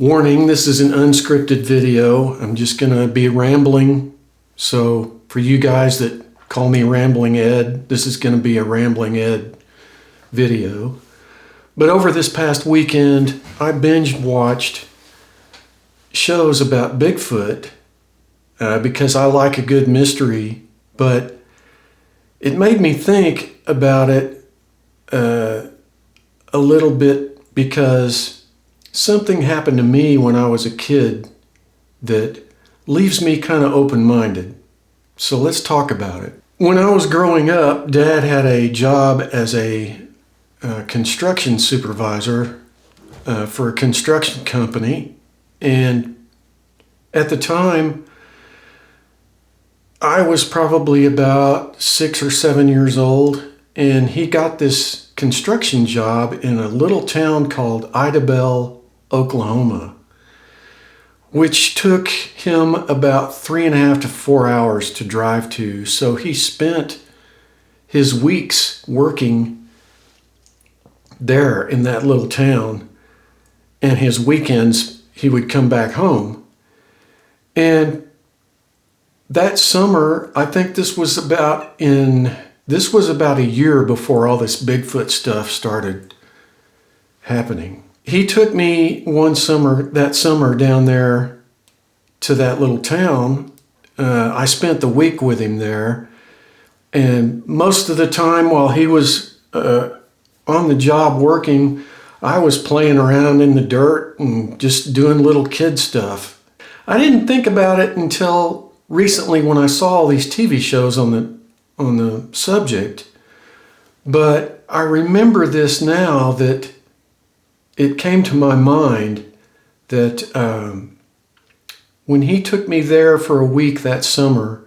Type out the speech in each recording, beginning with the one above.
Warning, this is an unscripted video. I'm just going to be rambling. So for you guys that call me Rambling Ed, this is going to be a Rambling Ed video. But over this past weekend, I binge watched shows about Bigfoot because I like a good mystery, but it made me think about it a little bit because something happened to me when I was a kid that leaves me kind of open-minded. So let's talk about it. When I was growing up, Dad had a job as a construction supervisor for a construction company. And at the time, I was probably about 6 or 7 years old, and he got this construction job in a little town called Idabel, Oklahoma, which took him about 3.5 to 4 hours to drive to. So he spent his weeks working there in that little town, and his weekends he would come back home. And that summer, I think this was about a year before all this Bigfoot stuff started happening. He took me that summer down there to that little town. I spent the week with him there, and most of the time while he was on the job working, I was playing around in the dirt and just doing little kid stuff. I didn't think about it until recently when I saw all these TV shows on the subject, but I remember this now that it came to my mind that when he took me there for a week that summer,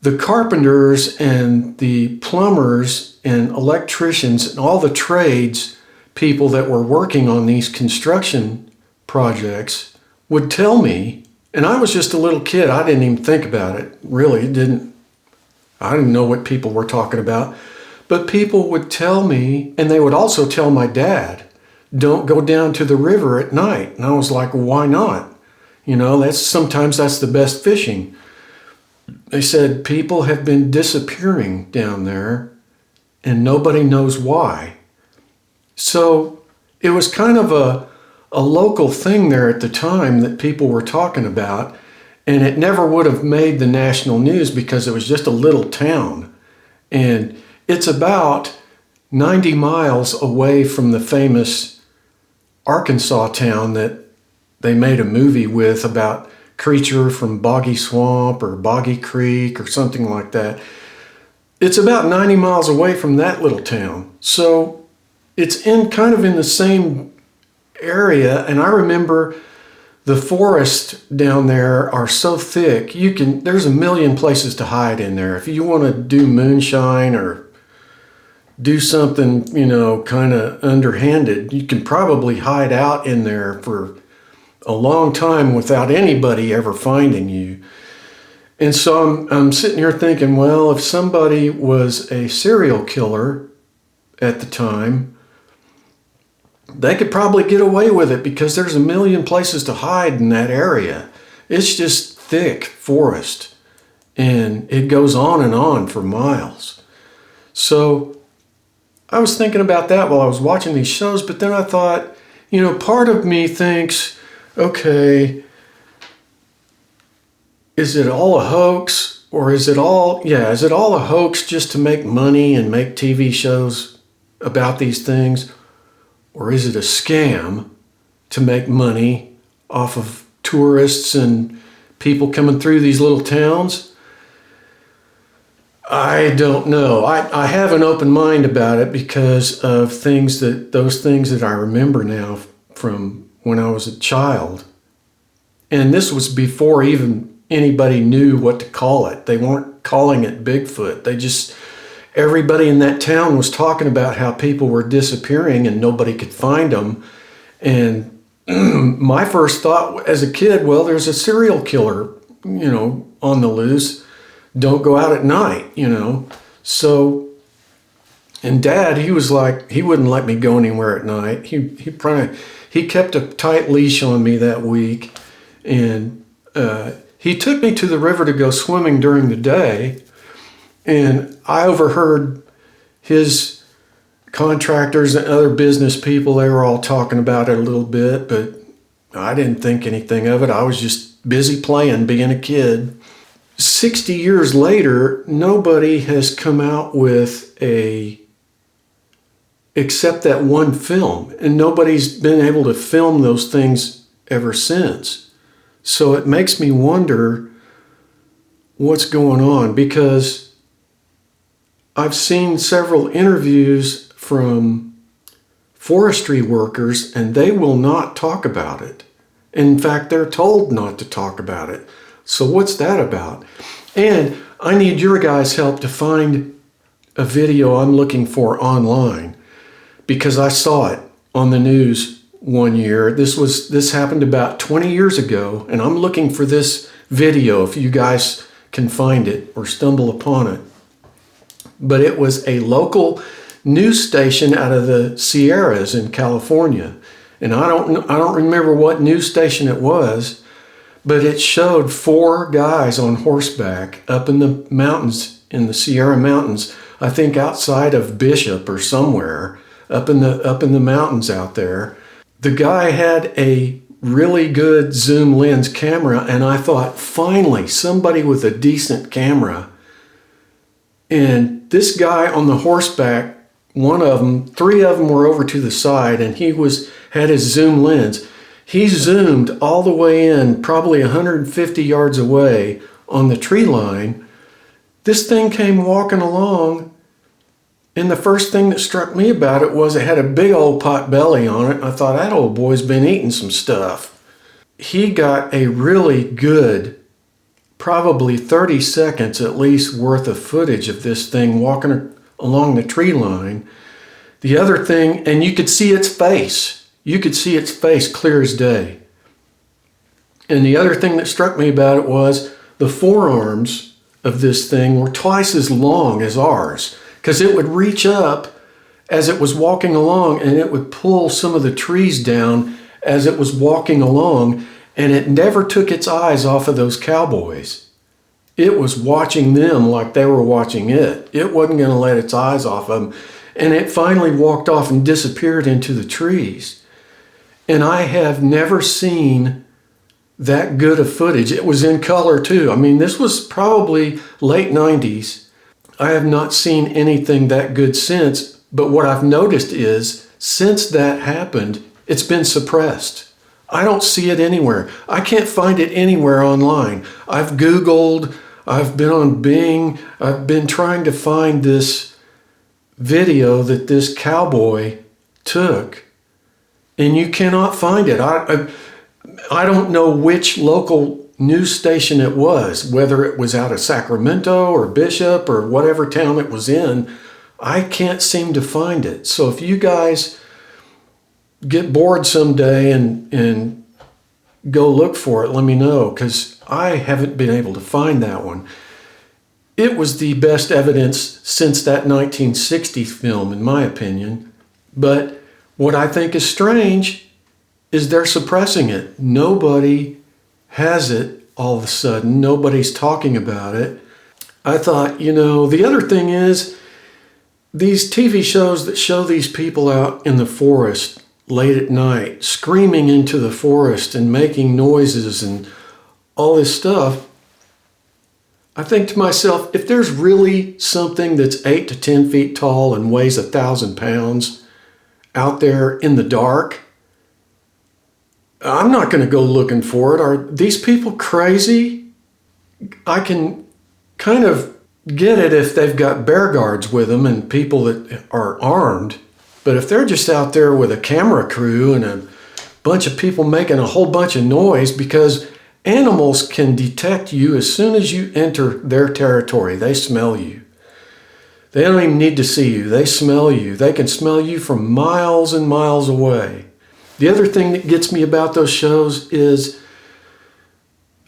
the carpenters and the plumbers and electricians and all the trades people that were working on these construction projects would tell me, and I was just a little kid, I didn't even think about it, really. I didn't know what people were talking about, but people would tell me, and they would also tell my dad, don't go down to the river at night. And I was like, why not? You know, sometimes that's the best fishing. They said people have been disappearing down there and nobody knows why. So it was kind of a local thing there at the time that people were talking about, and it never would have made the national news because it was just a little town. And it's about 90 miles away from the famous Arkansas town that they made a movie with about creature from Boggy Swamp or Boggy Creek or something like that. It's about 90 miles away from that little town. So it's kind of in the same area. And I remember the forests down there are so thick, there's a million places to hide in there. If you want to do moonshine or do something, kind of underhanded, you can probably hide out in there for a long time without anybody ever finding you. And so I'm sitting here thinking, well, if somebody was a serial killer at the time, they could probably get away with it because there's a million places to hide in that area. It's just thick forest, and it goes on and on for miles. So I was thinking about that while I was watching these shows, but then I thought, part of me thinks, okay, is it all a hoax? Or is it all a hoax just to make money and make TV shows about these things? Or is it a scam to make money off of tourists and people coming through these little towns? I don't know. I have an open mind about it because of those things that I remember now from when I was a child. And this was before even anybody knew what to call it. They weren't calling it Bigfoot. Everybody in that town was talking about how people were disappearing and nobody could find them. And my first thought as a kid, well, there's a serial killer, on the loose. Don't go out at night, So, and Dad, he was like, he wouldn't let me go anywhere at night. he kept a tight leash on me that week, and he took me to the river to go swimming during the day, and I overheard his contractors and other business people. They were all talking about it a little bit, but I didn't think anything of it. I was just busy playing, being a kid. 60 years later, nobody has come out with except that one film, and nobody's been able to film those things ever since. So it makes me wonder what's going on, because I've seen several interviews from forestry workers, and they will not talk about it. In fact, they're told not to talk about it. So what's that about? And I need your guys' help to find a video I'm looking for online, because I saw it on the news one year. This happened about 20 years ago, and I'm looking for this video if you guys can find it or stumble upon it. But it was a local news station out of the Sierras in California. And I don't remember what news station it was, but it showed 4 guys on horseback up in the mountains, in the Sierra Mountains, I think outside of Bishop or somewhere, up in the mountains out there. The guy had a really good zoom lens camera, and I thought, finally, somebody with a decent camera. And this guy on the horseback, 3 of them were over to the side, and he had his zoom lens. He zoomed all the way in, probably 150 yards away on the tree line. This thing came walking along, and the first thing that struck me about it was it had a big old pot belly on it. I thought, that old boy's been eating some stuff. He got a really good, probably 30 seconds at least worth of footage of this thing walking along the tree line. The other thing, and you could see its face. You could see its face clear as day. And the other thing that struck me about it was the forearms of this thing were twice as long as ours, because it would reach up as it was walking along, and it would pull some of the trees down as it was walking along, and it never took its eyes off of those cowboys. It was watching them like they were watching it. It wasn't going to let its eyes off of them. And it finally walked off and disappeared into the trees. And I have never seen that good of footage. It was in color too. I mean, this was probably late 90s. I have not seen anything that good since. But what I've noticed is, since that happened, it's been suppressed. I don't see it anywhere. I can't find it anywhere online. I've Googled, I've been on Bing, I've been trying to find this video that this cowboy took, and you cannot find it. I don't know which local news station it was, whether it was out of Sacramento or Bishop or whatever town it was in. I can't seem to find it. So if you guys get bored someday and go look for it, let me know, because I haven't been able to find that one. It was the best evidence since that 1960 film, in my opinion. But what I think is strange is they're suppressing it. Nobody has it all of a sudden. Nobody's talking about it. I thought, the other thing is, these TV shows that show these people out in the forest late at night, screaming into the forest and making noises and all this stuff, I think to myself, if there's really something that's 8 to 10 feet tall and weighs 1,000 pounds out there in the dark, I'm not going to go looking for it. Are these people crazy? I can kind of get it if they've got bear guards with them and people that are armed. But if they're just out there with a camera crew and a bunch of people making a whole bunch of noise, because animals can detect you as soon as you enter their territory. They smell you. They don't even need to see you. They smell you. They can smell you from miles and miles away. The other thing that gets me about those shows is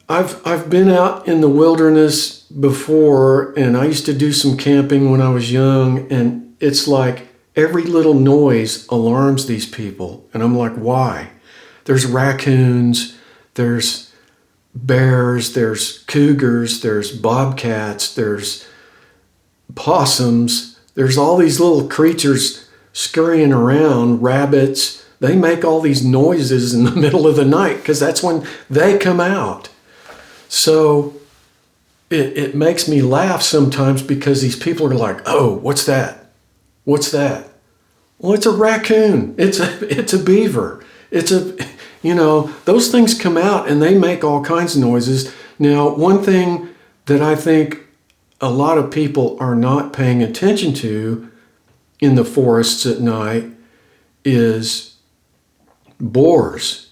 I've been out in the wilderness before, and I used to do some camping when I was young, and it's like every little noise alarms these people. And I'm like, why? There's raccoons, there's bears, there's cougars, there's bobcats, there's possums. There's all these little creatures scurrying around, rabbits. They make all these noises in the middle of the night because that's when they come out. So it makes me laugh sometimes because these people are like, oh, what's that? What's that? Well, it's a raccoon. It's a beaver. Those things come out and they make all kinds of noises. Now, one thing that I think a lot of people are not paying attention to in the forests at night is boars.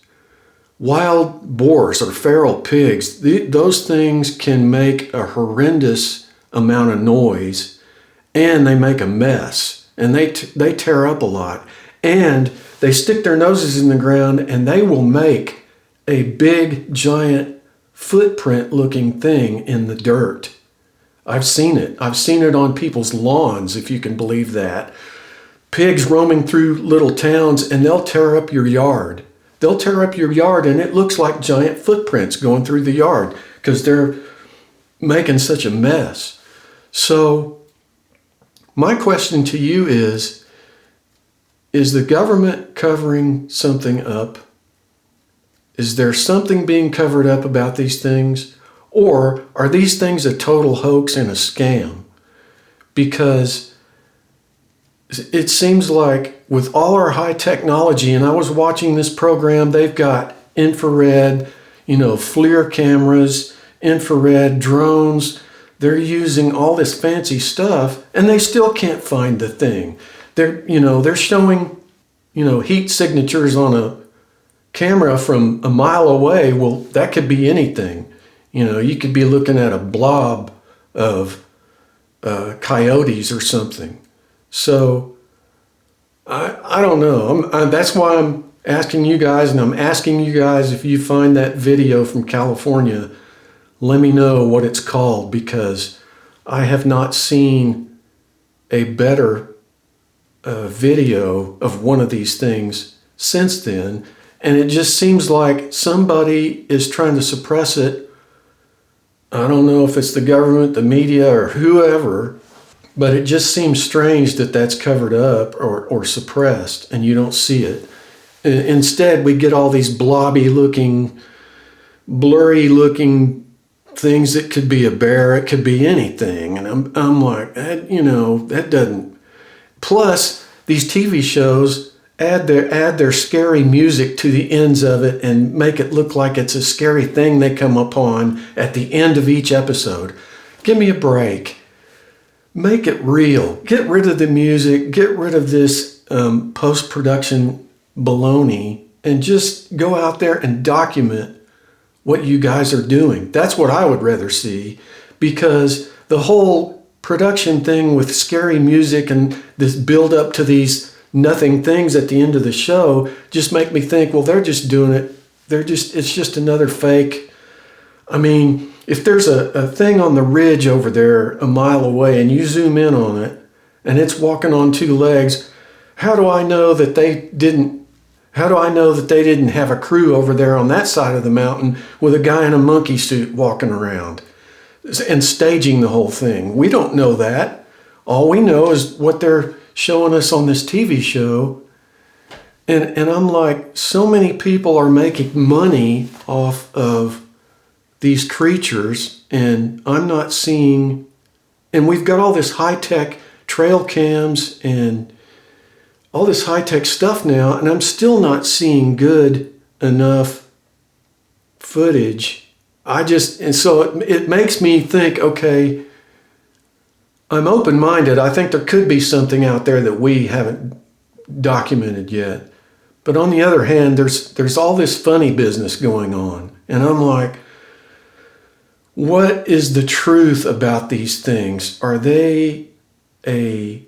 Wild boars or feral pigs. Those things can make a horrendous amount of noise, and they make a mess, and they tear up a lot, and they stick their noses in the ground, and they will make a big giant footprint looking thing in the dirt. I've seen it. I've seen it on people's lawns, if you can believe that. Pigs roaming through little towns, and they'll tear up your yard. They'll tear up your yard, and it looks like giant footprints going through the yard because they're making such a mess. So my question to you is the government covering something up? Is there something being covered up about these things? Or are these things a total hoax and a scam? Because it seems like with all our high technology, and I was watching this program, they've got infrared, FLIR cameras, infrared drones. They're using all this fancy stuff, and they still can't find the thing. They're showing, heat signatures on a camera from a mile away. Well, that could be anything. You could be looking at a blob of coyotes or something. So I don't know. That's why I'm asking you guys, and I'm asking you guys if you find that video from California, let me know what it's called, because I have not seen a better video of one of these things since then. And it just seems like somebody is trying to suppress it. I don't know if it's the government, the media, or whoever, but it just seems strange that that's covered up or suppressed and you don't see it. Instead, we get all these blobby looking, blurry looking things that could be a bear, it could be anything. And I'm like, that doesn't. Plus, these TV shows add their scary music to the ends of it and make it look like it's a scary thing they come upon at the end of each episode. Give me a break. Make it real. Get rid of the music. Get rid of this post-production baloney and just go out there and document what you guys are doing. That's what I would rather see, because the whole production thing with scary music and this build up to these nothing things at the end of the show just make me think, well, they're just doing it. It's just another fake. I mean, if there's a thing on the ridge over there a mile away and you zoom in on it and it's walking on two legs, how do I know that they didn't have a crew over there on that side of the mountain with a guy in a monkey suit walking around and staging the whole thing? We don't know that. All we know is what they're showing us on this TV show. And I'm like, so many people are making money off of these creatures, and I'm not seeing, and we've got all this high-tech trail cams and all this high-tech stuff now, and I'm still not seeing good enough footage. And so it makes me think, okay, I'm open-minded. I think there could be something out there that we haven't documented yet. But on the other hand, there's all this funny business going on. And I'm like, what is the truth about these things? Are they a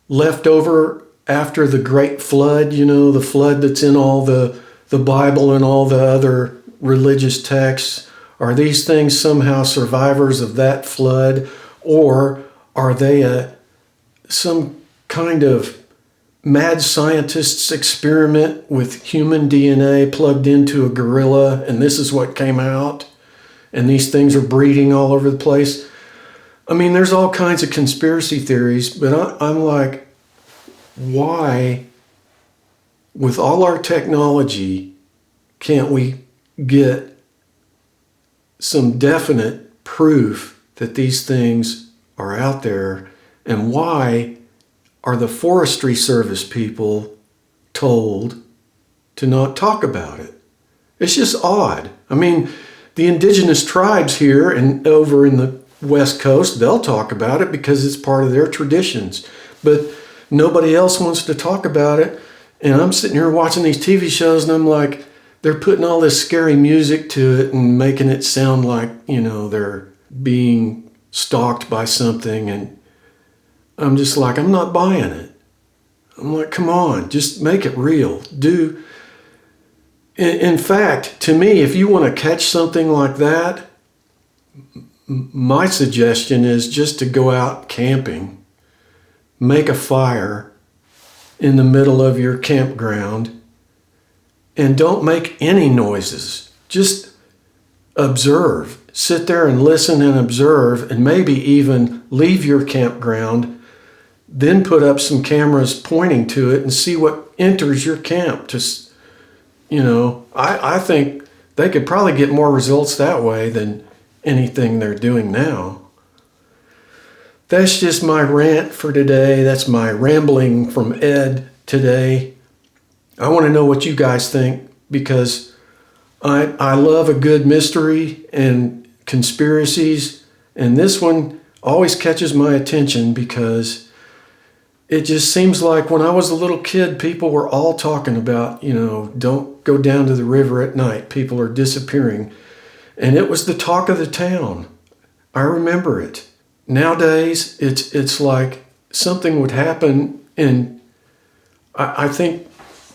leftover after the Great Flood, the flood that's in all the Bible and all the other religious texts? Are these things somehow survivors of that flood? Or are they some kind of mad scientists experiment with human DNA plugged into a gorilla, and this is what came out, and these things are breeding all over the place. I mean, there's all kinds of conspiracy theories, but I'm like, why, with all our technology, can't we get some definite proof that these things are out there? And why are the Forestry Service people told to not talk about it? It's just odd. I mean, the indigenous tribes here and over in the West Coast, they'll talk about it because it's part of their traditions. But nobody else wants to talk about it. And I'm sitting here watching these TV shows and I'm like, they're putting all this scary music to it and making it sound like, you know, they're being stalked by something. And I'm just like, I'm not buying it. I'm like, come on, just make it real. In fact, to me, if you want to catch something like that, my suggestion is just to go out camping, make a fire in the middle of your campground, and don't make any noises. Just observe. Sit there and listen and observe, and maybe even leave your campground, then put up some cameras pointing to it and see what enters your camp. Just, you know, I think they could probably get more results that way than anything they're doing now. That's just my rant for today. That's my rambling from Ed today. I want to know what you guys think, because I love a good mystery and conspiracies, and this one always catches my attention because it just seems like when I was a little kid, people were all talking about, you know, don't go down to the river at night. People are disappearing. And it was the talk of the town. I remember it. Nowadays, it's like something would happen, and I think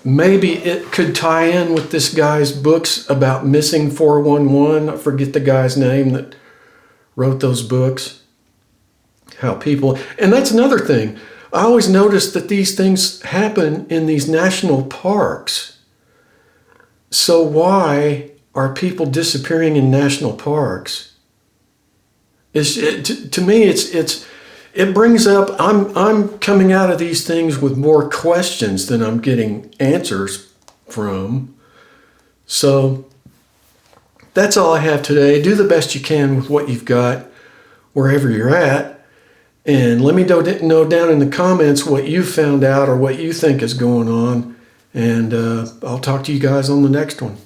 maybe it could tie in with this guy's books about missing 411. I forget the guy's name that wrote those books. How people, and that's another thing. I always noticed that these things happen in these national parks. So why are people disappearing in national parks? To me, it brings up, I'm coming out of these things with more questions than I'm getting answers from. So that's all I have today. Do the best you can with what you've got, wherever you're at. And let me know down in the comments what you found out or what you think is going on. And I'll talk to you guys on the next one.